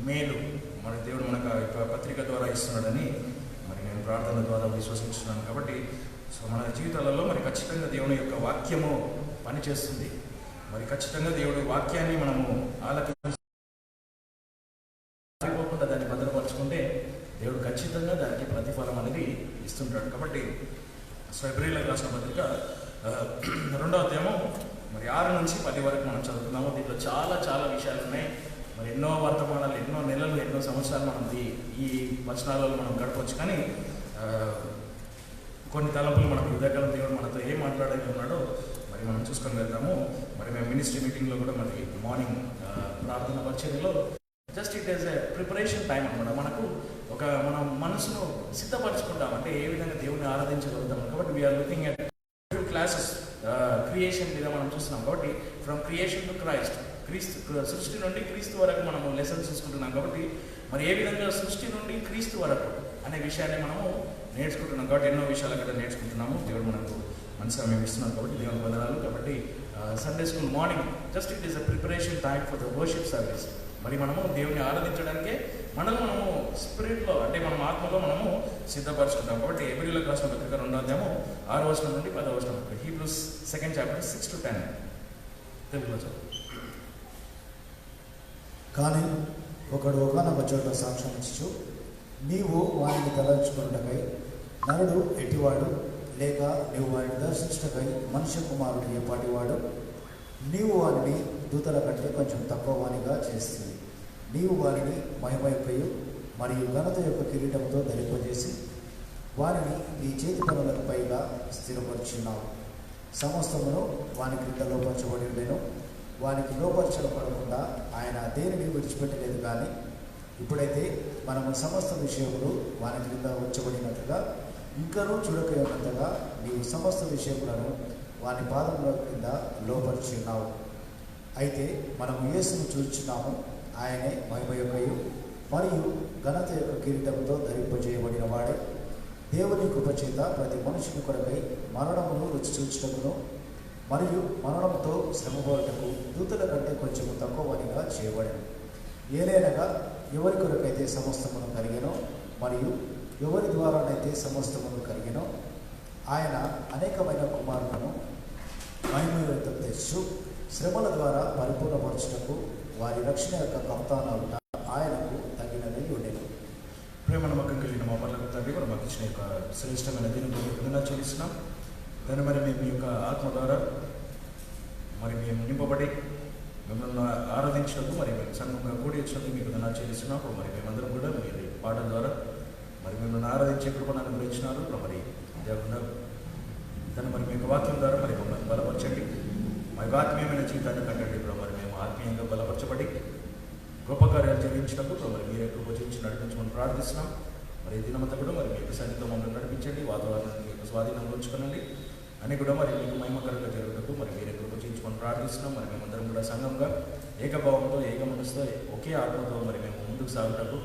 మేలు మరి దేవుడు మనకు ఆ యొక్క పత్రిక ద్వారా ఇస్తున్నాడని మరి నేను ప్రార్థన ద్వారా విశ్వసిస్తున్నాను. కాబట్టి సో మన జీవితాలలో మరి ఖచ్చితంగా దేవుని యొక్క వాక్యము పనిచేస్తుంది. మరి ఖచ్చితంగా దేవుడి వాక్యాన్ని మనము ఆలకిపోకుండా దాన్ని భద్రపరచుకుంటే దేవుడు ఖచ్చితంగా దానికి ప్రతిఫలం అనేది ఇస్తుంటాడు. కాబట్టి సో హెబ్రీయులకు రాసిన పత్రిక 2వ అధ్యాయము మరి 6 నుంచి 10 వరకు మనం చదువుతున్నాము. దీంట్లో చాలా చాలా విషయాలు ఉన్నాయి. మరి ఎన్నో వర్తమానాలు, ఎన్నో నెలలు, ఎన్నో సంవత్సరాలు మనం ఈ వచనాలలో మనం గడపవచ్చు. కానీ కొన్ని తలంపులు మనకు ఉదయకాలం దేవుడు మనతో ఏం మాట్లాడని ఉన్నాడో మరి మనం చూసుకొని వెళ్తాము. మరి మేము మినిస్ట్రీ మీటింగ్లో కూడా మరి మార్నింగ్ ప్రార్థన పరిచర్యలో just it is a preparation time అనమాట. మనకు మనం మనసును సిద్ధపరచుకుంటాం అంటే ఏ విధంగా దేవుని ఆరాధించగలుగుతాం. కాబట్టి we are looking at classes creation మీద మనం చూస్తున్నాం. కాబట్టి ఫ్రమ్ క్రియేషన్ టు క్రైస్ట్, సృష్టి నుండి క్రీస్తు వరకు మనము లెసన్స్ తీసుకుంటున్నాం. కాబట్టి మరి ఏ విధంగా సృష్టి నుండి క్రీస్తు వరకు అనే విషయాన్ని మనము నేర్చుకుంటున్నాం. కాబట్టి ఎన్నో విషయాలు అక్కడ నేర్చుకుంటున్నాము. దేవుడు మనకు మంచి సమయం ఇస్తున్నాం కాబట్టి దేవుని వందనాలు. కాబట్టి Sunday school morning just it is a preparation time for the worship service. మరి మనము దేవుని ఆరాధించడానికే మనము స్పిరిట్లో అంటే మనం ఆత్మలో మనము సిద్ధపరచుకుంటాం. కాబట్టి హెబ్రీయులకు రాసిన పత్రిక 2వ అధ్యాయము 6వ వచనం నుండి 10వ వచనం వరకు, హీబ్రూస్ 2nd chapter 6 to 10 తెలుగులో చదువు. కానీ ఒకడు ఒకనొక చోట సాక్ష్యం ఇచ్చు, నీవు వారిని తలంచుకున్నటకై నరుడు ఎటివాడు, లేక నీవు వారిని దర్శించటకై మనుష్య కుమారుడు ఏపాటివాడు? నీవు వారిని దూతల కంటే కొంచెం తక్కువ వానిగా చేస్తుంది. నీవు వారిని మహిమైపోయి మరియు ఘనత యొక్క కిరీటంతో ధరింపజేసి వారిని నీ చేతి పనులకు పైగా స్థిరపరుచున్నావు. సమస్తమును వాని క్రింద లోపరచబడి ఉండెను. వానికి లోపరచబడకుండా ఆయన దేనిని విడిచిపెట్టలేదు. కానీ ఇప్పుడైతే మనము సమస్త విషయములు వాని క్రింద ఉంచబడినట్లుగా ఇంకనూ చూడకయున్నంతగా నీవు సమస్త విషయములను వాని పాదముల క్రింద లోపరుచున్నావు. అయితే మనము యేసును చూచున్నాము, ఆయనే మహిమ యొక్కయు మరియు ఘనత యొక్క కిరీటంతో ధరింపజేయబడిన వాడే దేవుని కృపచేత ప్రతి మనుషుని కొరకై మరణమును రుచి చూచుటకును మరియు మరణంతో శ్రమపడుటకు దూతల కంటే కొంచెం తక్కువనిగా చేయబడను. ఏలైనగా ఎవరి కొరకైతే సమస్తమును కలిగెనో మరియు ఎవరి ద్వారానైతే సమస్తమును కలిగెనో ఆయన అనేకమైన కుమారులను మహిమయుతం తెచ్చు శ్రమల ద్వారా పరిపూర్ణపరచుటకు వారి రక్షణ యొక్క కర్తానాలు ఆయనకు తగినది ఉండేది. ప్రేమ నమ్మకం కలిగిన మా పర్లకు తండ్రి, మరి మాకు ఇచ్చిన యొక్క శ్రేష్టమైన దీని వందనాలు చెల్లిస్తున్నాం. దాన్ని మరి మేము మీ యొక్క ఆత్మ ద్వారా మరి మేము నింపబడి మిమ్మల్ని ఆరాధించినప్పుడు మరి మేము సంఘంగా కూడి వచ్చినప్పుడు మీకు వందనాలు చెల్లిస్తున్నాం. మరి మేమందరం కూడా మీరు పాటల ద్వారా మరి మిమ్మల్ని ఆరాధించే కృపను అనుగ్రహించినారు. మరి దేవుడు దాన్ని మరి మీ యొక్క వాక్యం ద్వారా మరి మమ్మల్ని బలపరచండి. మా ఆత్మీయమైన జీవితాన్ని కంటండి. ఇప్పుడు మరి మేము ఆత్మీయంగా బలపరచబడి గొప్ప కార్యాలు జరిగించినప్పుడు మరి మీరే కృప చూపించి నడిపించమని ప్రార్థిస్తున్నాం. మరి దినమంతా కూడా మరి మీకు సన్నిధితో మమ్మల్ని నడిపించండి. వాతావరణాన్ని మీకు స్వాధీనంలో ఉంచుకోనండి అని కూడా మరి మీకు మహిమకరంగా జరుగుటకు మరి మీరే కృప చూపించమని ప్రార్థిస్తున్నాం. మరి మేమందరం కూడా సంఘంగా ఏకభావంతో ఏక మనసుతో ఒకే ఆత్మతో మరి మేము ముందుకు సాగుటకు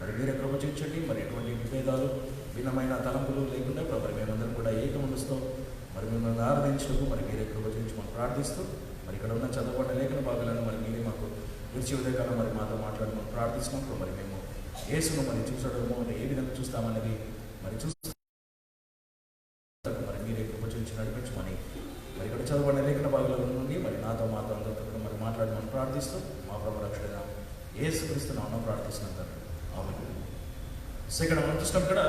మరి మీరే కృప చూపించండి. మరి ఎటువంటి విభేదాలు భిన్నమైన తలంపులు లేకుండా మరి మేమందరం కూడా ఏక మనసుతో మరి మిమ్మల్ని ఆరాధించటకు మరి మీరే కృప చూపించమని ప్రార్థిస్తూ మరి ఇక్కడ ఉన్న చదవబడిన లేఖన భాగాలను మరి మీరే మాకు విడిచి ఉదయకాలం మరి మాతో మాట్లాడమని ప్రార్థిస్తున్నప్పుడు మరి మేము యేసును మరి చూసడము మరి ఏ విధంగా చూస్తామనేది మరి చూస్తూ మరి మీరే కృప చూపించి నడిపించమని మరి ఇక్కడ చదవబడిన లేఖన భాగాల నుండి మరి నాతో మాతో అందరితో మరి మాట్లాడమని ప్రార్థిస్తూ మా ప్రభు రక్షణ యేసుక్రీస్తు నామమున ప్రార్థిస్తున్నాం తండ్రి. ఆమేన్. సో ఇక్కడ మనం చూస్తాం ఇక్కడ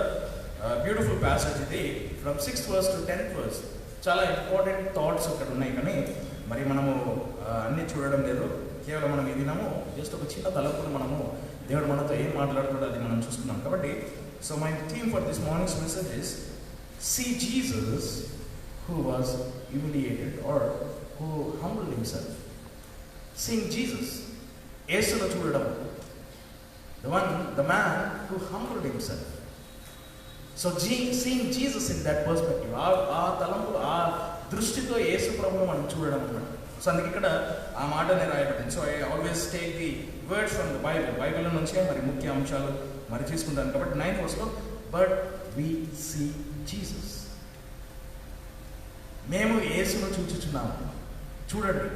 బ్యూటిఫుల్ ప్యాసేజ్ ఇది from 6th verse to 10th verse. చాలా ఇంపార్టెంట్ థాట్స్ ఇక్కడ ఉన్నాయి. కానీ మరి మనము అన్నీ చూడడం లేదు. కేవలం మనం ఈ దినము జస్ట్ ఒక చిన్న తలపును మనము దేవుడు మనతో ఏం మాట్లాడుతాడో అది మనం చూస్తున్నాం. కాబట్టి so my theme for this mornings message is see Jesus who was humiliated or who humbled himself. Seeing Jesus, యేసును చూడడం, the man who humbled himself. So seeing Jesus in that perspective, ఆ తలంపు ఆ దృష్టితో యేసు ప్రభువును మనం చూడడం అన్నమాట. సో అందుకే ఇక్కడ ఆ మాటనే రాయబడింది. So I always take the words from the Bible నుంచే మరి ముఖ్య అంశాలు మరి తీసుకుంటాను. కాబట్టి 9th verse but we see Jesus, మేము యేసును చూచుచున్నాము చూడండి.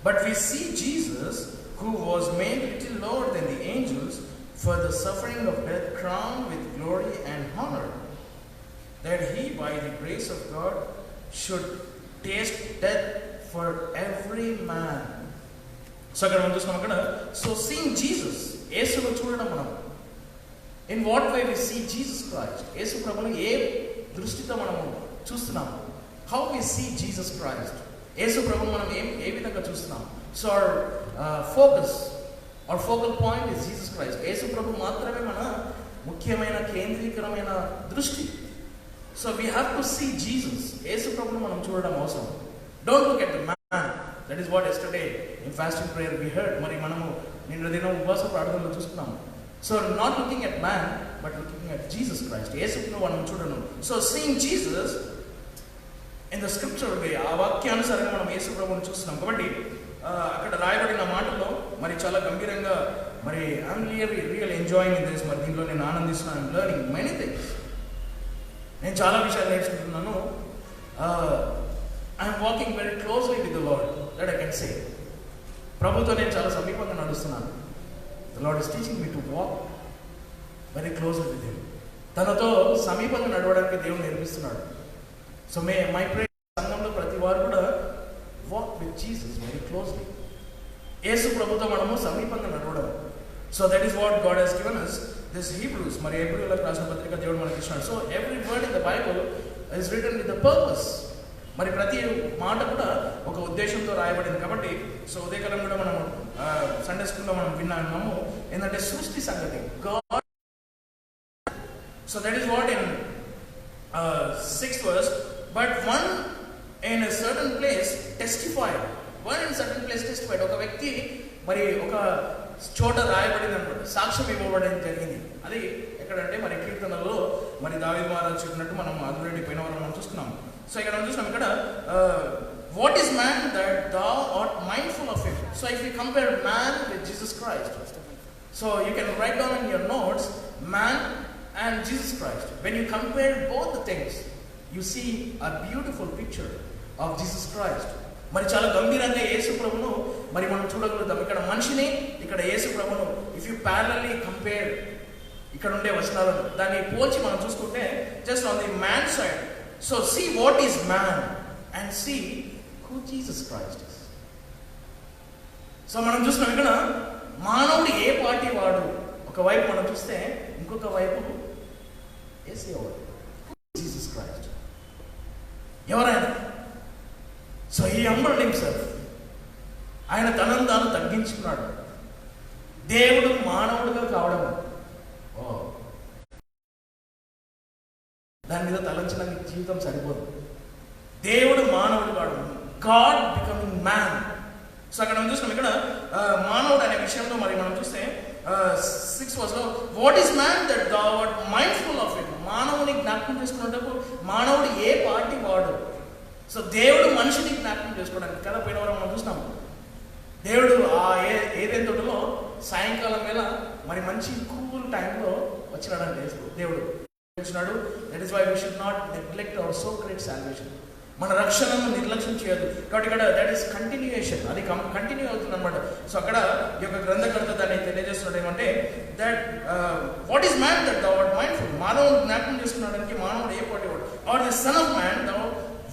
But we see Jesus who was made little lower than the angels for the suffering of death crowned with glory and honor, that he by the grace of God should taste death for every man. So అక్కడ మనం చూస్తున్నాం అక్కడ, so seeing Jesus, యేసును చూడడం మనం. In what way we see Jesus Christ, యేసు ప్రభువును ఏ దృష్టితో మనము చూస్తున్నాం. How we see Jesus Christ, యేసు ప్రభువును మనం ఏ విధంగా చూస్తున్నాం. So our focus, our focal point is Jesus Christ. యేసు ప్రభు మాత్రమే మన ముఖ్యమైన కేంద్రీకరమైన దృష్టి. So we have to see Jesus, యేసు ప్రభువును మనం చూడడం అవసరం. Don't look at the man. That is what yesterday in fasting prayer we heard. మరి మనము నిన్న దినం ఉపవాస ప్రార్థనలో చూస్తున్నాము. So not looking at man but looking at Jesus Christ, యేసును మనం చూడను. So seeing Jesus in the scripture way, ఆ వాక్యానుసారంగా మనం యేసు ప్రభువును చూస్తున్నాం. కాబట్టి అక్కడ రాయబడిన మాటల్లో మరి చాలా గంభీరంగా, మరి I'm real enjoying in this. మరి దీంట్లో నేను ఆనందిస్తున్నాను. I'm learning many things. నేను చాలా విషయాలు నేర్చుకుంటున్నాను. I'm walking very closely with the Lord, that I can say. ప్రభుతో నేను చాలా సమీపంగా నడుస్తున్నాను. The Lord is teaching me to walk very closely with him. తనతో సమీపంగా నడవడానికి దేవుడు నేర్పిస్తున్నాడు. సో మై ప్రేయర్, సంఘంలో ప్రతి వారు కూడా walk with Jesus very closely. యేసు ప్రభుతో మనము సమీపంగా నడవడం. So that is what God he's given us this Hebrews. మరి హెబ్రీయులకు రాసిన పత్రిక దేవుడు మనకి ఇస్తున్నాడు. So every word in the Bible is return with the purpose. మరి ప్రతి మాట కూడా ఒక ఉద్దేశంతో రాయబడింది. కాబట్టి సో ఉదయకాలం కూడా మనం సండే స్కూల్లో మనం విన్నాము ఏంటంటే సృష్టి సంగతి, God. So that is what in 6th verse, but one in a certain place testified. One in certain place testified. ఒక వ్యక్తి మరి ఒక చోట రాయబడింది అనమాట, సాక్ష్యం ఇవ్వబడడం జరిగింది. అది ఎక్కడంటే మరి కీర్తనలో మరి దావీదు మహారాజు చెప్పినట్టు మనం ఆల్రెడీ పోయిన వారం మనం చూస్తున్నాం. సో ఇక్కడ మనం చూస్తున్నాం ఇక్కడ what is man that thou art mindful of him. So if you compare man with Jesus Christ, so you can write down in your notes man and Jesus Christ. When you compare both the things, you see a beautiful picture of Jesus Christ. మరి చాలా గంభీరంగా యేసు ప్రభును మరి మనం చూడగలుగుతాం. ఇక్కడ మనిషిని, ఇక్కడ యేసు ప్రభును ఇఫ్ యూ ప్యారలల్లీ కంపేర్ ఇక్కడ ఉండే వచనాలను దాన్ని పోల్చి మనం చూసుకుంటే just on the man side. So see what is man and see who Jesus Christ is. So మనం చూస్తున్నాం ఇక్కడ మానవుడు ఏ పార్టీ వాడు. ఒకవైపు మనం చూస్తే ఇంకొక వైపు యేసేవాడు, జీసస్ క్రైస్ట్. ఎవరైనా సో ఈ humbled himself, ఆయన తనను తాను తగ్గించుకున్నాడు. దేవుడు మానవుడుగా కావడం, దాని మీద తలంచిన జీవితం సరిపోదు. దేవుడు మానవుడు కావడం, గాడ్ బికమింగ్ మ్యాన్. సో అక్కడ మనం చూస్తున్నాం ఇక్కడ మానవుడు అనే విషయంలో మరి మనం చూస్తే 6th verse లో what is man that thou art mindful of it. మానవుని జ్ఞాపకం చేసుకున్నప్పుడు మానవుడు ఏ పార్టీ వాడు. సో దేవుడు మనిషిని జ్ఞాపకం చేసుకోవడానికి కదా పోయిన వారం మనం చూస్తాము. దేవుడు ఆ ఏదైనా తోటలో సాయంకాలం వేళ మరి మంచి కూల్ టైంలో వచ్చినాడంటే దేవుడు వచ్చినాడు. That is why we should not neglect our so great salvation. మన రక్షణను నిర్లక్ష్యం చేయదు. కాబట్టి ఇక్కడ దట్ ఈస్ కంటిన్యూయేషన్, అది కంటిన్యూ అవుతుంది అనమాట. సో అక్కడ ఈ యొక్క గ్రంథకర్త దాన్ని తెలియజేస్తున్నాడు ఏమంటే that what is man that thou art mindful. మానవుడు జ్ఞాపకం చేసుకున్నాడానికి మానవుడు ఏ పార్టీ వాడు. Or the son of man thou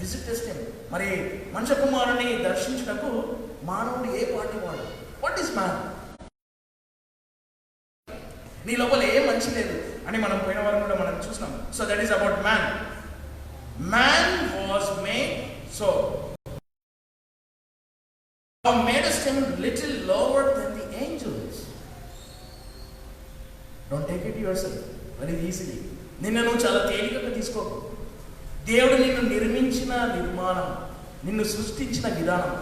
visitest him. మరి మనుష్య కుమారుని దర్శించుటకు మానవుడు ఏ పార్టీ వాడు. What is man. నీ లోపల ఏ మంచి లేదు అని మనం పోయిన వారం కూడా మనం చూసినాం. So that is about man. Man was made so madest him little lower than the angels. Don't take it yourself very easily. నిన్ను నువ్వు చాలా తేలికగా తీసుకోకు. దేవుడు నిన్ను నిర్మించిన నిర్మాణం, నిన్ను సృష్టించిన విధానం,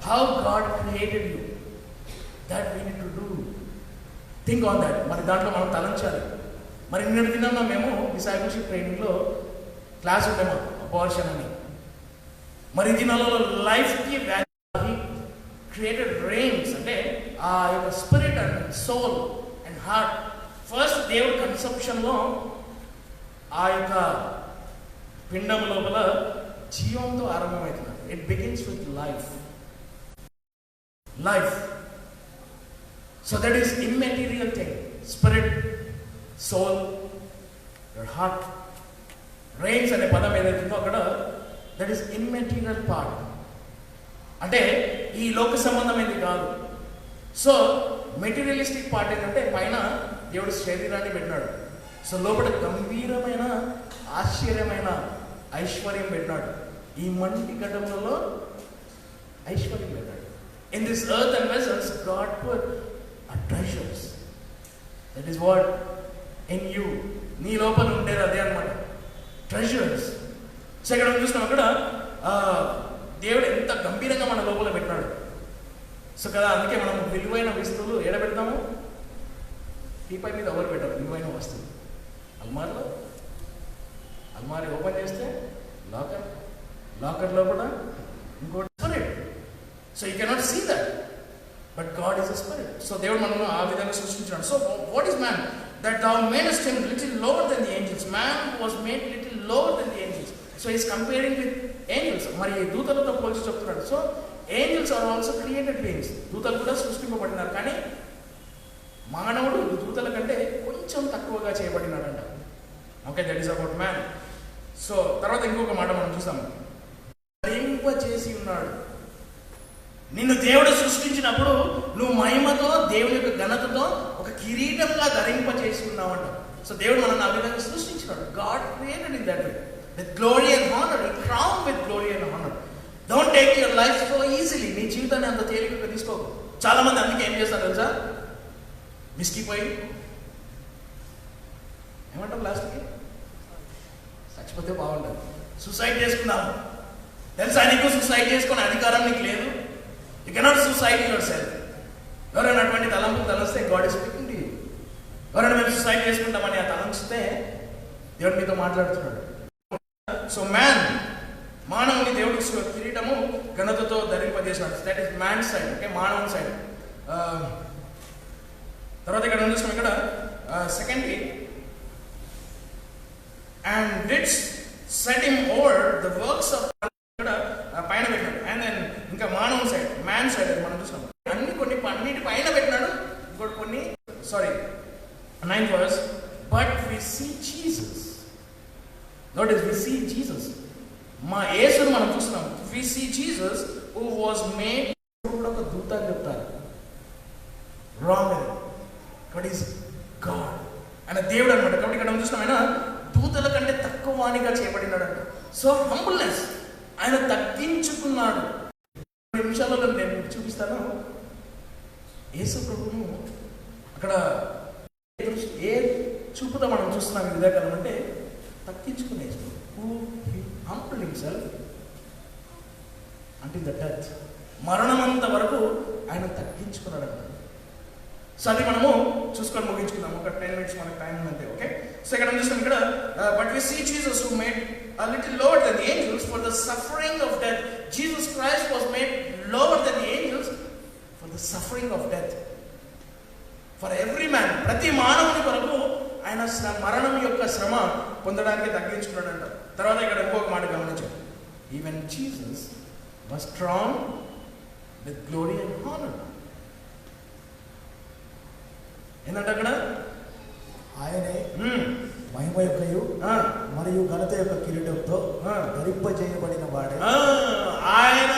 how God created you, that we need to do think on that. మరి దాంట్లో మనం తలంచాలి. మరి నిన్నటి దినం మేము డిసైపుల్షిప్ ట్రైనింగ్లో క్లాస్ ఉంటాము అబార్షన్ అని. మరి దినాలలో లైఫ్కి వాల్యూ క్రియేటెడ్ రెయిన్స్, అంటే ఆ యొక్క spirit and soul and heart. First దేవుడు కన్సెప్షన్లో ఆ యొక్క పిండం లోపల జీవంతో ఆరంభమవుతుంది. It begins with life. So that is immaterial thing. Spirit, soul, your heart. Reins అనే పదం ఏదైతే ఉందో అక్కడ దట్ ఈస్ ఇమ్మెటీరియల్ పార్ట్, అంటే ఈ లోక సంబంధమైనది కాదు. సో మెటీరియలిస్టిక్ పార్ట్ ఏంటంటే పైన దేవుడు శరీరాన్ని పెట్టినాడు, సో లోపల గంభీరమైన ఆశ్చర్యమైన ఐశ్వర్యం పెట్టినాడు. ఈ మంటి గడ్డములలో ఐశ్వర్యం పెట్టాడు. In this earth and vessels God put treasures. That is what in you. నీ లోపల ఉండేది అదే అనమాట, ట్రెజర్స్. సో ఇక్కడ చూసినాం అక్కడ దేవుడు ఎంత గంభీరంగా మన లోపల పెట్టినాడు. సో కదా, అందుకే మనం విలువైన వస్తువులు ఏడ పెడతాము? టీపై మీద ఎవరు పెట్టారు విలువైన వస్తువులు? అల్మార్లో. అల్మారీ ఓపెన్ చేస్తే లాకర్, లాకర్లో కూడా ఇంకోటి spirit. So you cannot see that, but God is a spirit. So దేవుడు మనల్ని ఆ విధంగా సృష్టించాడు. So what is man? That thou madest him little lower than the angels. Man was made little lower than the angels. So he is comparing with angels. మరి దూతలతో పోల్చి చెప్తున్నాడు. So angels are also created beings. దూతలు కూడా సృష్టింపబడినారు, కానీ మానవుడు దూతల కంటే కొంచెం తక్కువగా చేయబడినాడంట. Okay, that is about man. So తర్వాత ఇంకొక మాట మనం చూసాం, ధరింప చేసి ఉన్నాడు. నిన్ను దేవుడు సృష్టించినప్పుడు నువ్వు మహిమతో, దేవుని యొక్క ఘనతతో ఒక కిరీటంగా ధరింప చేసి ఉన్నావంట. సో దేవుడు మనల్ని ఆ విధంగా సృష్టించినాడు. God created in that way, with glory and honour. ఈ crown with glory and honour. Don't take your life so easily. నీ జీవితాన్ని అంత తేలికగా తీసుకోకు. చాలా మంది అందుకే ఏం చేస్తారు తెలుసా? మిస్కిపోయి ఏమంటాం లాస్ట్కి, చచ్చిపోతే బాగుంటుంది, సూసైడ్ చేసుకుందాము. తెలుసా నీకు సూసైడ్ చేసుకునే అధికారం నీకు లేదు. You cannot suicide yourself. ఎవరైనా అటువంటి తలంపు తలస్తే God is speaking to you. ఎవరైనా మేము సూసైడ్ చేసుకుంటామని ఆ తలంస్తే దేవుడు మీతో మాట్లాడుతున్నాడు. సో మ్యాన్, మానవుని దేవుడు కిరీటము ఘనతతో ధరింపజేసినాడు. That is man side. Okay, మానవుని సైడ్. తర్వాత ఇక్కడ చూస్తాం, ఇక్కడ secondly and didst set him over the works of, ఇక్కడ పైన పెట్టినాడు. అండ్ దెన్ ఇంకా మానవుని సైడ్, మ్యాన్ సైడ్ అది మనం చూస్తాం. అన్నిటి పైన పెట్టినాడు. ఇంకోటి కొన్ని, sorry 9th verse, but we see Jesus. Notice, we see Jesus. మా యేసును మనం చూస్తున్నాం. We see Jesus who was made. కూడా ఒక దూత అని చెప్తారు, రాంగ్ అది. బట్ ఈస్ గాడ్, ఆయన దేవుడు అనమాట. కాబట్టి ఇక్కడ మనం చూస్తున్నాం, ఆయన దూతల కంటే తక్కువ వాణిగా చేయబడినాడంట. సో హంబుల్నెస్, ఆయన తగ్గించుకున్నాడు. 2 నిమిషాలలో నేను చూపిస్తాను. యేసు ప్రభువును అక్కడ ఏ చూపుతో మనం చూస్తున్నాం ఈ విధంగా అంటే తగ్గించుకునే, who humbled himself until the death. మరణమంత వరకు ఆయన తగ్గించుకున్నాడంట. సో అది మనము చూసుకొని ముగించుకుందాం. ఒక 10 minutes మనకు టైం ఉందంటే. ఓకే, సో ఇక్కడ చూస్తాం, ఇక్కడ but we see Jesus who made a little lower than the angels for the suffering of death. Jesus Christ was made lower than the angels for the suffering of death. For every man, ప్రతి మానవుని కొరకు ఆయన మరణం యొక్క శ్రమ పొందడానికి తగ్గించుకున్నాడంట. తర్వాత ఇక్కడ ఇంకొక మాట గమనించాడు, even Jesus was crowned with glory and honour. ఏంటంటే అక్కడ ఆయనే మహిమ యొక్కయు మరియు ఘనత యొక్క కిరీటంతో ధరింపజేయబడిన వాడే. ఆయన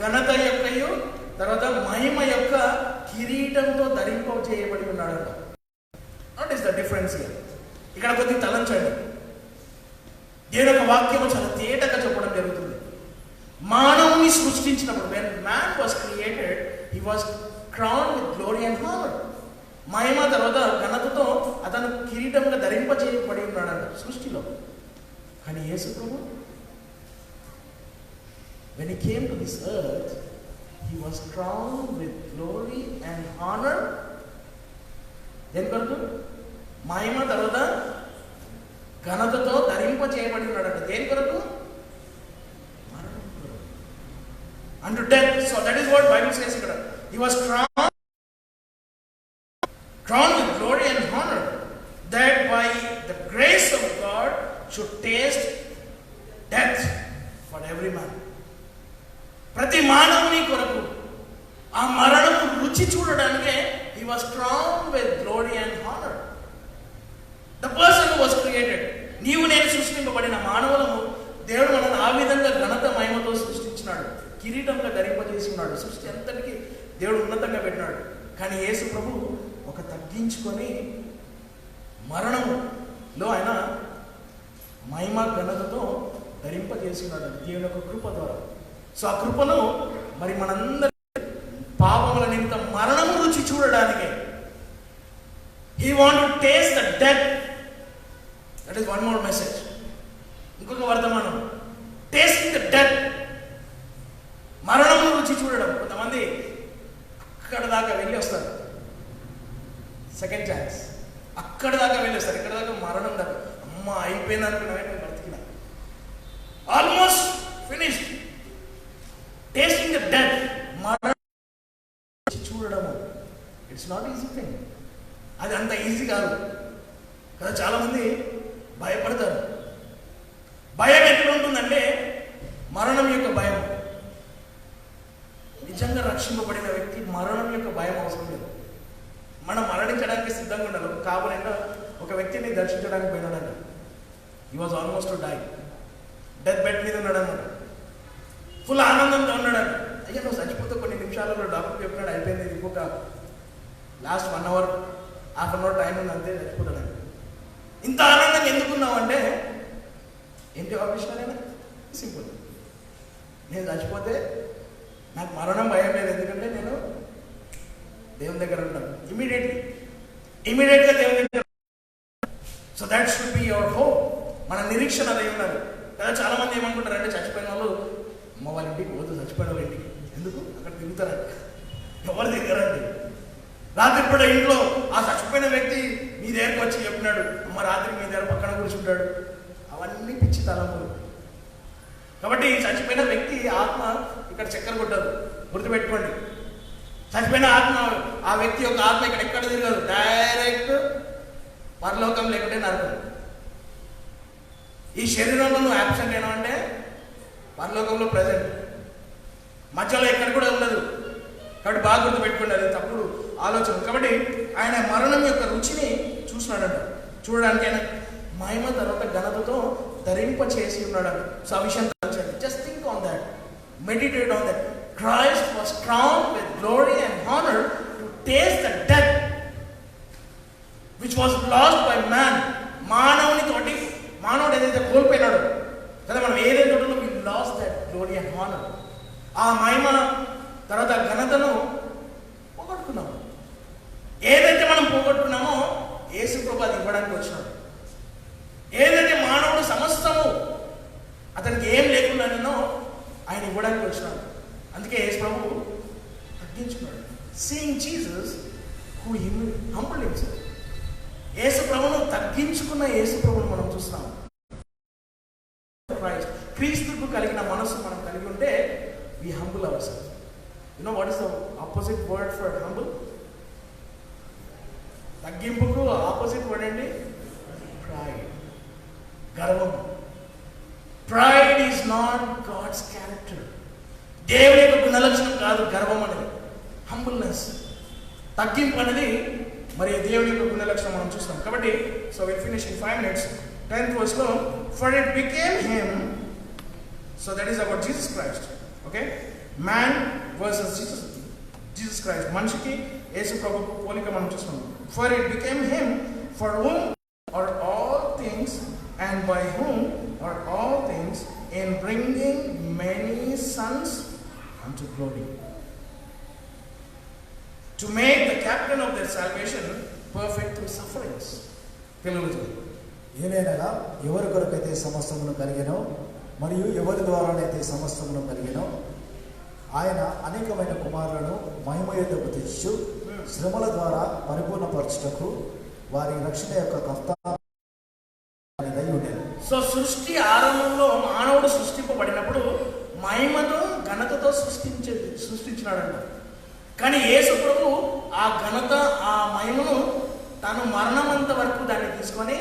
ఘనత యొక్కయు తర్వాత మహిమ యొక్క కిరీటంతో ధరింపజేయబడి ఉన్నాడంట. What is the difference here? ఇక్కడ కొద్దిగా తలంచండి. దేవుని యొక్క వాక్యము చాలా తేటగా చెప్పడం జరుగుతుంది. మానవుని సృష్టించినప్పుడు, when man was created, he was crowned with glory and honor. మహిమ తర్వాత ఘనతతో అతను కిరీటంగా ధరింపజేయబడి ఉన్నాడంట సృష్టిలో. కానీ యేసు ప్రభు, when he came to this earth, he was crowned with glory and honor. దేని కొరకు? మహిమ తర్వాత ఘనతతో ధరింపజేయబడి ఉన్నాడంట. దేని కొరకు? మరణం కొరకు. Unto death. So that is what Bible says ఇక్కడ. He was crowned with glory and honor, that by the grace of God should taste death for every man. ప్రతి మానవుని కొరకు ఆ మరణము రుచి చూడడానికే he He was crowned with glory and honor. The person who was created, నీవు నేను సృష్టింపబడిన మానవులను దేవుడు మనల్ని ఆ విధంగా ఘనత మహిమతో సృష్టించినాడు, కిరీటంగా ధరింపజేసి ఉన్నాడు. సృష్టి అంతటికి దేవుడు ఉన్నతంగా పెట్టినాడు. కానీ యేసు ప్రభు ఒక తగ్గించుకొని మరణంలో ఆయన మహిమ ఘనతతో ధరింపజేసి ఉన్నాడు దేవుని యొక్క కృప ద్వారా. సో ఆ కృపను మరి మనందరి పాపముల నిమిత్తం మరణము రుచి చూడడానికి, He want to taste the death. That is one more message. ఇంకొక వర్తమానం, టేస్టింగ్ ద డెత్, మరణము రుచి చూడడం. కొంతమంది అక్కడ దాకా వెళ్ళి వస్తారు, సెకండ్ ఛాన్స్, అక్కడ దాకా వెళ్ళి వస్తారు, ఇక్కడ దాకా మరణం దాకా. అమ్మ అయిపోయింది అనుకున్నామే, నేను బ్రతికిన, almost finished. Tasting the death, మరణం చూడడము, ఇట్స్ నాట్ ఈజీ థింగ్. అది అంత ఈజీ కాదు కదా. చాలామంది భయపడతారు. భయం ఎక్కడ ఉంటుందంటే మరణం యొక్క భయం. నిజంగా రక్షింపబడిన వ్యక్తి మరణం యొక్క భయం అవసరం లేదు. మనం మరణించడానికి సిద్ధంగా ఉండాలి. కాబోలంటే ఒక వ్యక్తిని దర్శించడానికి పోయినాడంట. He was almost to die, death bed మీద ఉన్నాడన్నమాట. ఫుల్ ఆనందంగా ఉన్నాడంట. అయ్యా నువ్వు చచ్చిపోతే కొన్ని నిమిషాలలో డాక్టర్ చెప్పినాడు, అయిపోయింది, ఇంకొక last 1 hour, half an hour time ఉంది, అంతే చచ్చిపోతాడు. ఇంత ఆనందంగా ఎందుకున్నావు అంటే ఏంటి ఆలోచన? సింపుల్, నేను చచ్చిపోతే నాకు మరణం భయం లేదు, ఎందుకంటే నేను దేవుని దగ్గర ఉంటాను. ఇమీడియట్గా దేవుని దగ్గర. So that should be your hope. మన నిరీక్షణ అదే ఉండాలి కదా. చాలా మంది ఏమనుకుంటారు అంటే చచ్చిపోయిన వాళ్ళు అమ్మ వాళ్ళ ఇంటికి పోతూ, చచ్చిపోయిన వాళ్ళ ఇంటికి ఎందుకు అక్కడ తిరుగుతారండి, ఎవరు దిగారండి. రాత్రి కూడా ఇంట్లో ఆ చచ్చిపోయిన వ్యక్తి మీ దగ్గరకు వచ్చి చెప్పినాడు, అమ్మ రాత్రి మీ దగ్గర పక్కన కూర్చుంటాడు. అవన్నీ పిచ్చి తలంపులు. కాబట్టి చచ్చిపోయిన వ్యక్తి ఆత్మ ఇక్కడ చక్కెర కొట్టదు, గుర్తుపెట్టుకోండి. చచ్చిపోయిన ఆత్మ, ఆ వ్యక్తి యొక్క ఆత్మ ఇక్కడ ఎక్కడ తిరగదు, డైరెక్ట్ పరలోకం లేకుంటే నరకం. ఈ శరీరంలో నువ్వు యాబ్సెంట్ అయినా అంటే పరలోకంలో ప్రజెంట్, మధ్యలో ఎక్కడ కూడా ఉండదు. కాబట్టి బాగా గుర్తుపెట్టుకోండి, అది తప్పుడు ఆలోచన. కాబట్టి ఆయన మరణం యొక్క రుచిని చూసినాడంట. చూడడానికి ఆయన మహిమ తర్వాత ఘనతతో ధరింప చేసి ఉన్నాడంట. సో ఆ విషయం తలంచండి. Just think on that, meditate on that. Christ was crowned with glory and honor to taste the death which was lost by man. మానవుని తోటి, మానవుడు ఏదైతే కోల్పోయినాడు కదా, మనం ఏదైతే ఉంటుందో we lost that glory and honor. ఆ మహిమ తర్వాత ఘనతను పోగొట్టుకున్నాము. ఏదైతే మనం పోగొట్టుకున్నామో యేసు ప్రభు అది ఇవ్వడానికి వచ్చినాడు. ఏదైతే మానవుడు సమస్తము అతనికి ఏం లేకుండానో ఆయన ఇవ్వడానికి వచ్చినాడు. అందుకే యేసు ప్రభు తగ్గించుకున్నాడు. Seeing Jesus who humbled himself. యేసు ప్రభువును తగ్గించుకున్న యేసు ప్రభువును మనం చూస్తున్నాం. క్రీస్తుకు కలిగిన మనసు మనం కలిగి ఉంటే we humble ourselves. You know what is the opposite word for humble? తగ్గింపుకు ఆపోజిట్ వర్డ్ ఏంటి? ప్రైడ్, గర్వం. Pride is not God's character. దేవుని యొక్క గుణలక్షణం కాదు గర్వం అనేది. హంబుల్నెస్, తగ్గింపు అనేది మరి దేవుని యొక్క గుణలక్షణం మనం చూస్తాం. కాబట్టి so will finish in 5 minutes. 10th verse లో for it became him, so that is about Jesus Christ. Okay, man versus Jesus Christ. మనిషికి యేసు ప్రభువుకు పోలిక మనం చూస్తాం. For it became him for whom are all things and by whom are all things, in bringing many sons unto glory, to make the captain of their salvation perfect through sufferings. తెలుగులో ఏలైనగా ఎవరి కొరకైతే సమస్తమును కలిగినో మరియు ఎవరి ద్వారానైతే సమస్తమును కలిగినో ఆయన అనేకమైన కుమారులను మహిమ యొద్దకు తెచ్చు శ్రమల ద్వారా పరిపూర్ణపరచుటకు వారి రక్షణ యొక్క కర్త ఉండేది. సో సృష్టి ఆరంభంలో మానవుడు సృష్టింపబడినప్పుడు మహిమతో ఘనతతో సృష్టించినాడంట. కానీ యేసు ప్రభు ఆ ఘనత, ఆ మహిమను తను మరణమంత వరకు దాన్ని తీసుకొని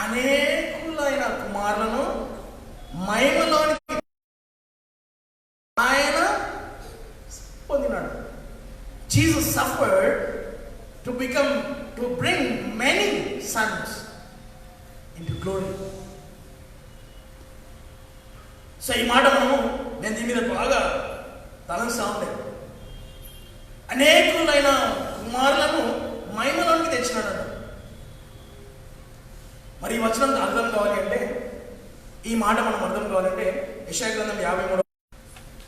అనేకులైన కుమారులను మహిమలోనికి ఆయన పొందినాడు. Jesus suffered to bring many sons into glory. So ఈ మాట నేను దీని మీద బాగా తలంస్తా ఉండేది. అనేకులైన కుమారులను మహిమలోనికి తెచ్చినాడట. మరి ఈ వచనం అర్థం కావాలి అంటే, ఈ మాట మనం అర్థం కావాలంటే యెషయా గ్రంథం 53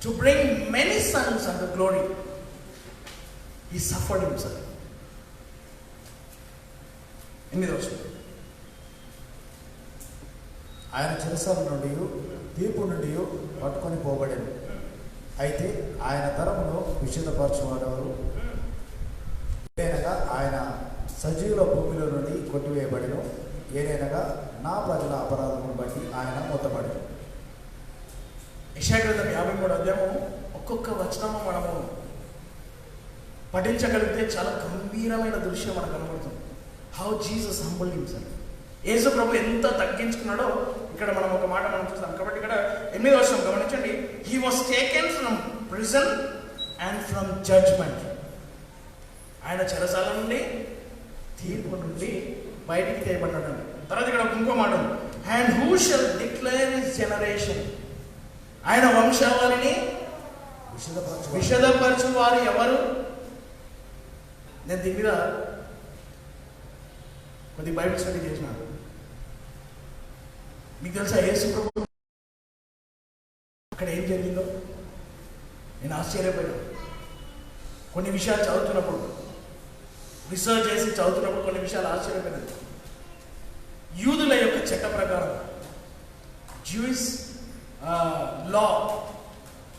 to bring many Sons and glory ఈ సఫర్డ్ హిమ్సెల్ఫ్. 8వ వచనం, ఆయన చెరసాల నుండి తీర్పు నుండి పట్టుకొని పోబడేది. అయితే ఆయన తరమును విషదపరచువాడెవరు? ఏదైనగా ఆయన సజీవుల భూమిలో నుండి కొట్టివేయబడిను. ఏదైనగా నా ప్రజల అపరాధమును బట్టి ఆయన మూతబడెను. యెషయా గ్రంథం 53 అధ్యాయము ఒక్కొక్క వచనము మనము పఠించగలిగితే చాలా గంభీరమైన దృశ్యం మనకు కనబడుతుంది. How Jesus humbled himself. యేసు ప్రభు ఎంత తగ్గించుకున్నాడో ఇక్కడ మనం ఒక మాట మనం చూస్తాం. కాబట్టి ఇక్కడ 8వ వచనం గమనించండి. He was taken from prison and from judgment. ఆయన చెరసాల నుండి తీర్పు నుండి బయటికి తీయబడ్డాడు. తర్వాత ఇక్కడ ఇంకో మాట, and who shall declare his generation. ఆయన వంశావళిని విషదపరచు వారు ఎవరు? నేను దీని మీద కొద్ది బైబిల్ స్టడీ చేసినాను. మీకు తెలుసా యేసు ప్రభు అక్కడ ఏం జరిగిందో? నేను ఆశ్చర్యపోయాను. కొన్ని విషయాలు చదువుతున్నప్పుడు, రీసెర్చ్ చేసి చదువుతున్నప్పుడు కొన్ని విషయాలు ఆశ్చర్యపోయినాను. యూదుల యొక్క చట్ట ప్రకారం, జ్యూయిష్ లా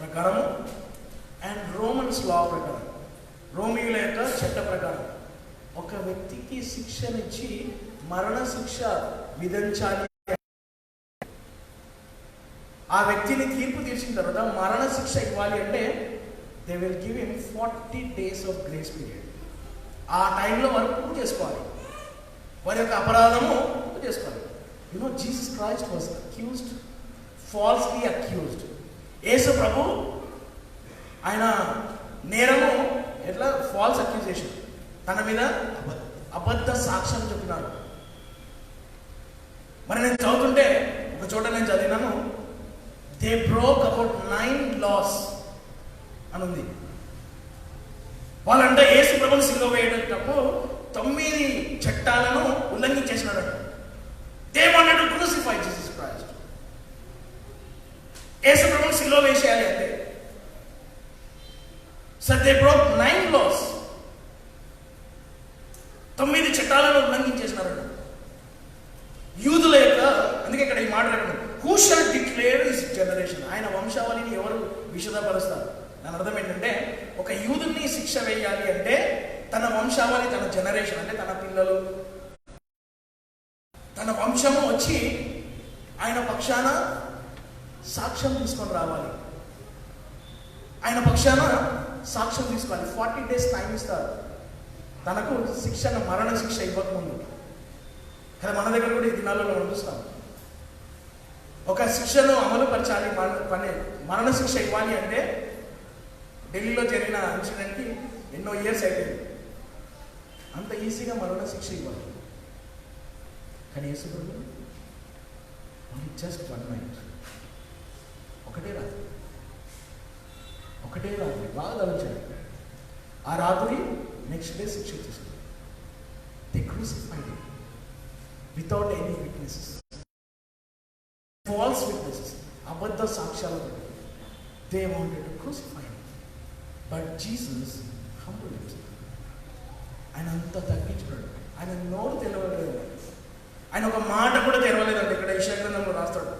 ప్రకారము అండ్ రోమన్స్ లా ప్రకారం, రోమియుల యొక్క చట్ట ప్రకారం ఒక వ్యక్తికి శిక్షనిచ్చి మరణ శిక్ష విధించాలి. ఆ వ్యక్తిని తీర్పు తీర్చిన తర్వాత మరణ శిక్ష ఇవ్వాలి అంటే they will give him 40 days of grace period. ఆ టైంలో వారు పూర్తి చేసుకోవాలి, వారి యొక్క అపరాధము పూర్తి చేసుకోవాలి. Jesus Christ was accused, falsely accused. యేసు ప్రభు ఆయన నేరము ఎట్లా? ఫాల్స్ అక్యూజేషన్, తన మీద అబద్ధ సాక్ష్యం చెప్పినాడు. మరి నేను చదువుతుంటే ఒక చోట నేను చదివినాను, దే బ్రోక్ అబౌట్ 9 laws అని ఉంది. వాళ్ళంటే యేసు ప్రభుని సిలువ వేయటప్పుడు 9 చట్టాలను ఉల్లంఘించేసినాడు. They wanted to crucify Jesus Christ. యేసు ప్రభుని సిలువ వేసేయాలి అంటే సో దే బ్రోక్ 9 laws. 9 చట్టాలను ఉల్లంఘించేసినారు యూదుల యొక్క. అందుకే ఇక్కడ ఈ మాట who shall declare his generation. ఆయన వంశావళిని ఎవరు విషదపరుస్తారు? దాని అర్థం ఏంటంటే, ఒక యూదుని శిక్ష వేయాలి అంటే తన వంశావళి, తన జనరేషన్ అంటే తన పిల్లలు, తన వంశము వచ్చి ఆయన పక్షాన సాక్ష్యం తీసుకొని రావాలి. ఆయన పక్షాన సాక్ష్యం తీసుకోవాలి. 40 days టైం ఇస్తారు తనకు శిక్షను, మరణ శిక్ష ఇవ్వకముందు. కానీ మన దగ్గర కూడా ఈ దినాల్లో మనం చూస్తాం, ఒక శిక్షను అమలు పరచాలి, మరణ శిక్ష ఇవ్వాలి అంటే ఢిల్లీలో జరిగిన ఇన్సిడెంట్కి ఎన్నో ఇయర్స్ అయిపోయింది. అంత ఈజీగా మరణ శిక్ష ఇవ్వాలి. కానీ యేసు ప్రభు జస్ట్ 1 night, ఒకటే రాత్రి బాగా తలంచాడు. ఆ రాత్రి నెక్స్ట్ డే శిక్ష ఇచ్చేసాడు. They crucified without any witnesses, false witnesses, అబద్ధ సాక్ష్యాలతో. They wanted to crucify but Jesus humbled himself. ఆయన అంత తగ్గించుకున్నాడు. ఆయన నోరు తెరవలేదు, ఆయన ఒక మాట కూడా తెరవలేదండి. ఇక్కడ యెషయా గ్రంథంలో రాస్తాడు.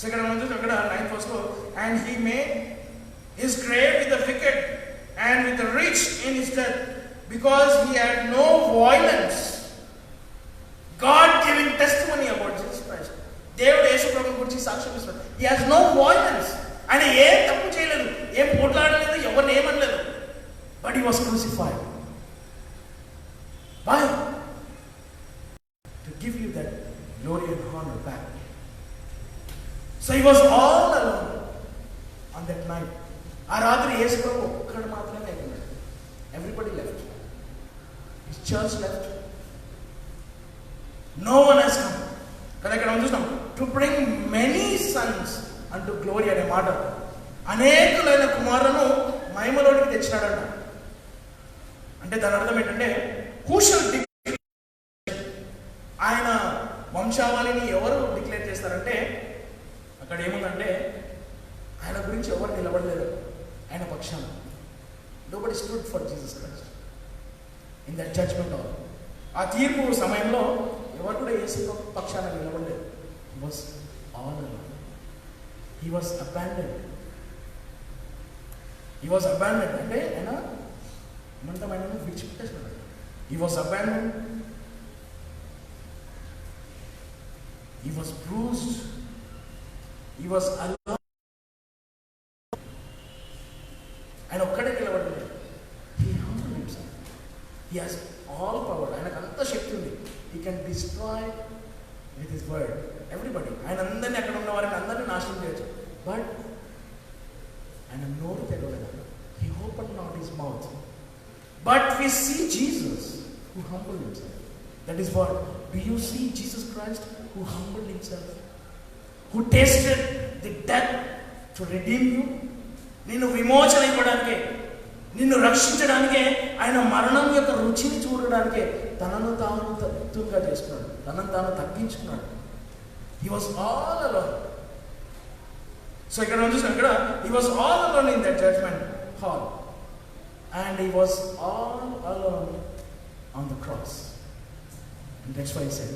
సెకండ్ మనం చూస్తే అక్కడ 9th verse, and he made his grave with the wicked and with the rich in his death, because he had no violence. God giving testimony about Jesus Christ. దేవుడు యేసు ప్రభువుని గురించి సాక్ష్యం ఇస్తున్నాడు. He has no violence. ఆయన ఏం తప్పు చేయలేదు, ఏం పోట్లాడలేదు, ఎవరిని ఏమనలేదు. But he was crucified. Why? To give you that glory and honor back. So he was all alone on that night. ఆ రాత్రి యేసు ప్రభు ఒక్కడు మాత్రమే అయిపోయాడు. Everybody left. His church left. No one has come. కదా ఇక్కడ మనం చూస్తాం టు బ్రింగ్ మెనీ సన్స్ అంటూ గ్లోరీ అనే మాట, అనేకులైన కుమారులను మహిమలోనికి తెచ్చినాడంట. అంటే దాని అర్థం ఏంటంటే హూ షల్ డిక్లేర్, ఆయన వంశావళిని ఎవరు డిక్లేర్ చేస్తారంటే అక్కడ ఏముందంటే ఆయన గురించి ఎవరు నిలబడలేదు ఆయన పక్షాన. Nobody stood for Jesus Christ in that judgment hall. ఆ తీర్పు సమయంలో ఎవరు కూడా యేసు పక్షాన నిలబడలేదు. He was all alone. He was abandoned. He was abandoned అంటే ఆయన ఏమంటాం, ఆయనను విడిచిపెట్టేసినాడు. He was abandoned. He was bruised. He was alone. ఆయన ఒక్కడే నిలబడలేదు. He humbled himself. He has all power. ఆయనకు అంత శక్తి ఉంది. He can destroy with his word everybody. ఆయన అందరినీ, అక్కడ ఉన్న వారిని అందరినీ నాశనం చేయొచ్చు. బట్ ఆయన నోరు తెరవలేదు. He open not his mouth. But we see Jesus who humbled himself. That is what. Do you see Jesus Christ who humbled himself, who tasted the death to redeem you. నిన్ను విమోచన ఇవ్వడానికే, నిన్ను రక్షించడానికే, ఆయన మరణం యొక్క రుచిని చూడడానికే తనను తాను తక్కువగా చేసుకున్నాడు, తనను తాను తగ్గించుకున్నాడు. He was all alone. So ఇక్కడ మనం చూసాం, ఇక్కడ he was all alone in that judgment hall and he was all alone on the cross. And that's why he said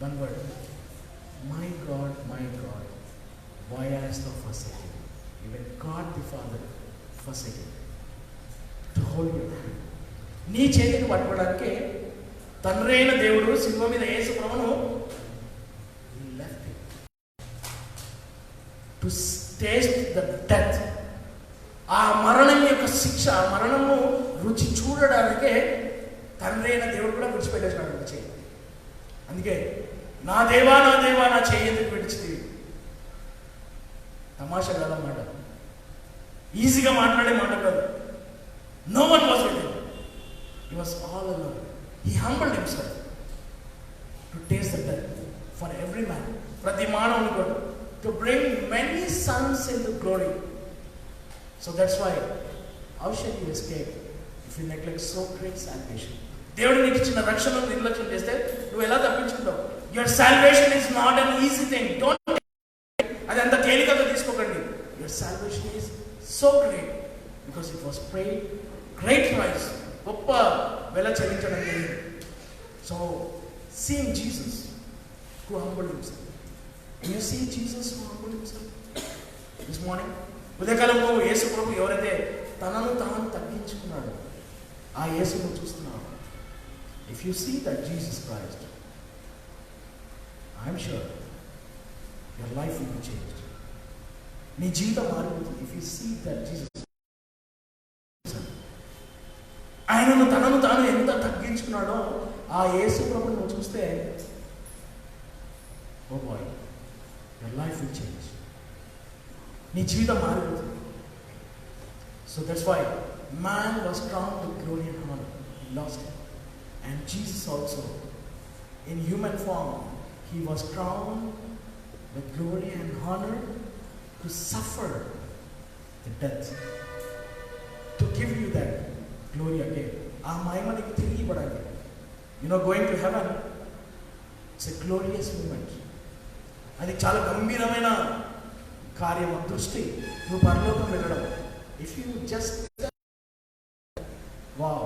one word, my God, why hast thou forsaken me? Even God the Father forsaken me to hold your hand. నీ చేతిని పట్టుకోవడానికి తండ్రి అయిన దేవుడు శిలువ మీద యేసు ప్రభువును left him to taste the death. ఆ మరణం యొక్క శిక్ష, మరణము రుచి చూడడానికే తండ్రి అయిన దేవుడు కూడా విడిచిపెట్టేసినాడు చేయి. అందుకే నా దేవా నా చేయి ఎందుకు విడిచితివి. తమాషా కాదన్నమాట, ఈజీగా మాట్లాడే మాట కాదు. No one was with him. He was all alone. He humbled himself to taste the death for every man, ప్రతి మానవుని కూడా, to bring many sons into glory. So that's why how shall you escape if you neglect so great salvation. దేవుడు నీకు ఇచ్చిన రక్షణను నిర్లక్ష్యం చేస్తే నువ్వు ఎలా తప్పించుకుంటావు? Your salvation is not an easy thing. Don't, అది అంత తేలికగా తీసుకోకండి. Your salvation is so great because it was paid great price. గొప్ప వెల చెల్లించడం జరిగింది. So seeing Jesus who humbled himself. You see Jesus who humbled himself this morning. ఉదయకాలంలో యేసు ప్రభు ఎవరైతే తనను తాను తగ్గించుకున్నాడో ఆ యేసును చూస్తున్నావు. If you see that Jesus Christ, I'm sure your life will be changed. నీ జీవితం మారిపోతుంది. If you see that Jesus, ఆయనను తనను తాను ఎంత తగ్గించుకున్నాడో ఆ యేసు ప్రభువును నువ్వు చూస్తే, oh boy, your life will change. నీ జీవితం మారిపోతుంది. So that's why man was crowned with glory and honor. He lost it. And Jesus also, in human form, he was crowned with glory and honor to suffer the death, to give you that glory again. ఆ మహిమనికి తిరిగి ఇవ్వడానికి. Going to heaven, it's a glorious moment. అది చాలా గంభీరమైన కార్యం, దృష్టి. నువ్వు పరలోకం వెళ్ళడం. If you just, wow,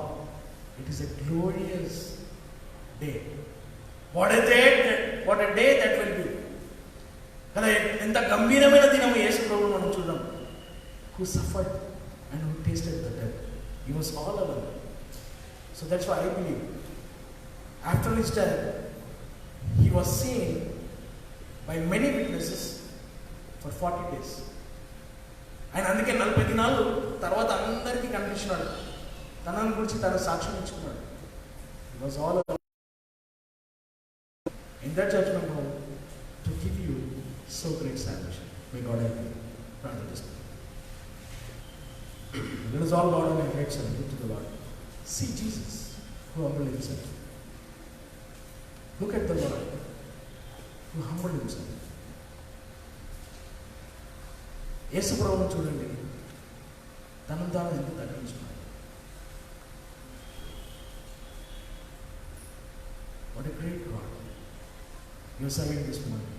it is a glorious day. What a day that will be. కదా, ఎంత గంభీరమైన దినము యేసు ప్రభువును మనం చూద్దాం. Who suffered and who tasted the death. He was all alone. So that's why I believe after his death he was seen by many witnesses for 40 days. ఆయన అందుకే 40 దినాలు తర్వాత అందరికీ కనిపించినాడు. తనని గురించి తను సాక్ష్యం ఇచ్చుకున్నాడు. He was all alone in that judgment hall to give you so great salvation. May God help you. Pray this. Let us all bow down our heads and look to the Lord. See Jesus. who humbled himself. Look at the Lord who humbled himself. యేసు ప్రభువును చూడండి, తనను తాను ఎంత తగ్గించుకున్నాడు. What a great God you are serving this morning.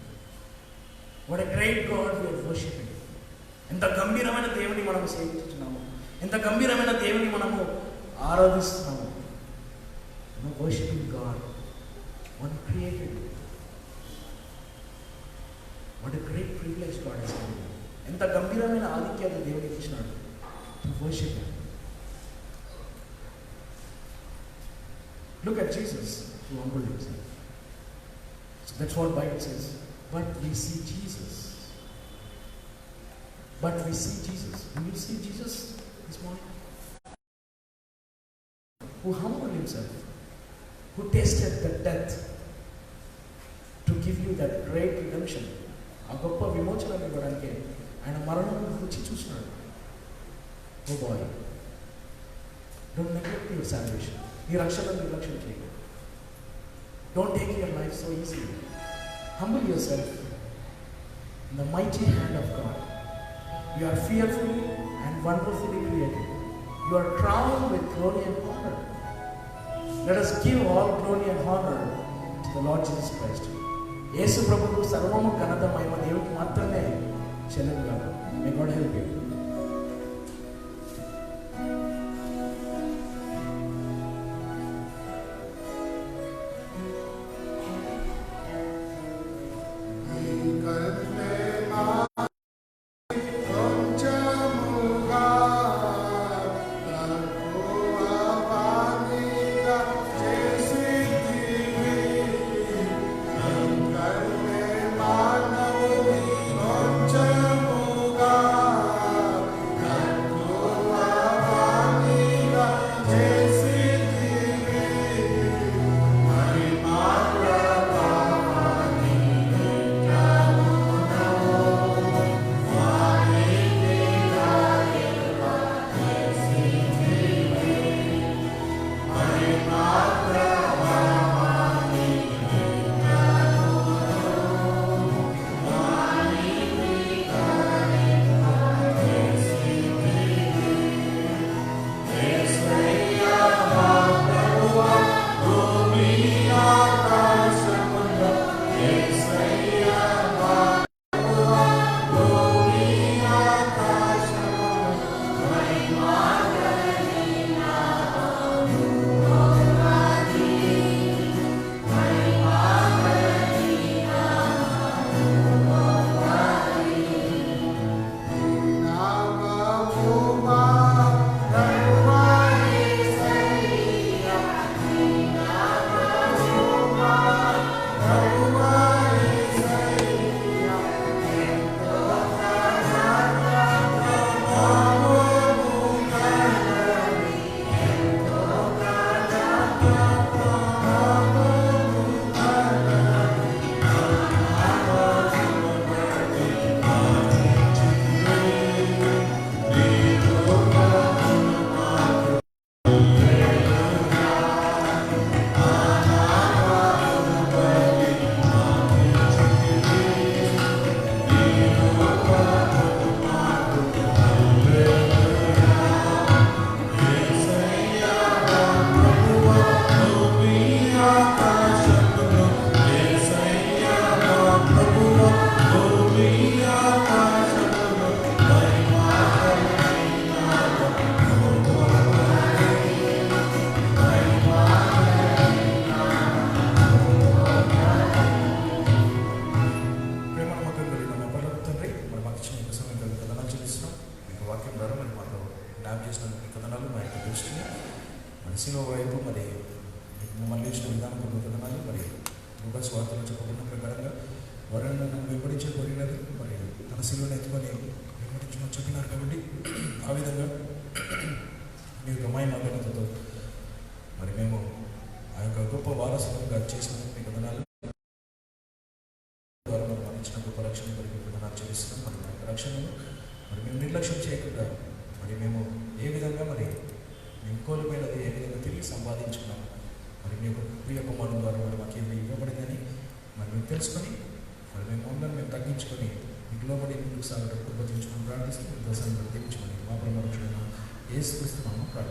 What a great God we are worshiping. ఎంత గంభీరమైన దేవుని మనము సేవిస్తున్నాము, ఎంత గంభీరమైన దేవుని మనము ఆరాధిస్తున్నాము. Worshiping God, one created. What a great privilege God has given you. ఎంత గంభీరమైన ఆధిక్యత దేవుడికి ఇచ్చినాడు. To worship Him. Look at Jesus who humbled himself. So that's what Bible says. But we see Jesus. But we see Jesus. Do you see Jesus this morning? Who humbled himself, who tasted the death to give you that great redemption. ఆ గొప్ప విమోచనను ఇవ్వడానికి ఆయన మరణం రుచి చూసినాడు. Oh boy, don't neglect your salvation. నీ రక్షణను నిర్లక్ష్యం చేయకు. Don't take your life so easily. Humble yourself in the mighty hand of God. You are fearfully and wonderfully created. You are crowned with glory and honor. Let us give all glory and honor to the Lord Jesus Christ. యేసు ప్రభువుకు సర్వము ఘనత మహిమ దేవునికి మాత్రమే చెల్లుగాక. May God help you. సిలువ వైపు మరి మళ్ళీ ఇచ్చిన విధానం విధానాలు మరి లూకా సువార్తలో చెప్పబడిన ప్రకారంగా వారిని నన్ను వెంబడించే కోరినది మరి తన సిలువను ఎత్తుకొని వెంబడించమని చెప్పినారు. కాబట్టి ఆ విధంగా మీ యొక్క మహిమతో మరి మేము ఆ యొక్క గొప్ప వారసులుగా చేసిన మీ విధానాలు ద్వారా మరి మన ఇచ్చిన గొప్ప రక్షణ మరి విధానాలు చేస్తున్నాం. మరి మన రక్షణను మరి మేము నిర్లక్ష్యం చేయకుండా మరి మేము ఏ విధంగా మరి మేము కోల్పోయినది ఏ విధంగా తిరిగి సంపాదించుకున్నాము మీ యొక్క ప్రియ కుమారుని ద్వారా మరి మాకు ఏమి ఇవ్వబడిందని మరి మేము తెలుసుకొని మరి మేము అందరం మేము తగ్గించుకొని మీకు లోబడి ముందుకు సాగడం కృప తీర్చుకొని ప్రార్థిస్తూ దశను దీవించుకొని మా ప్రమాణ యేసుక్రీస్తు నామమున ప్రార్థిస్తున్నాము.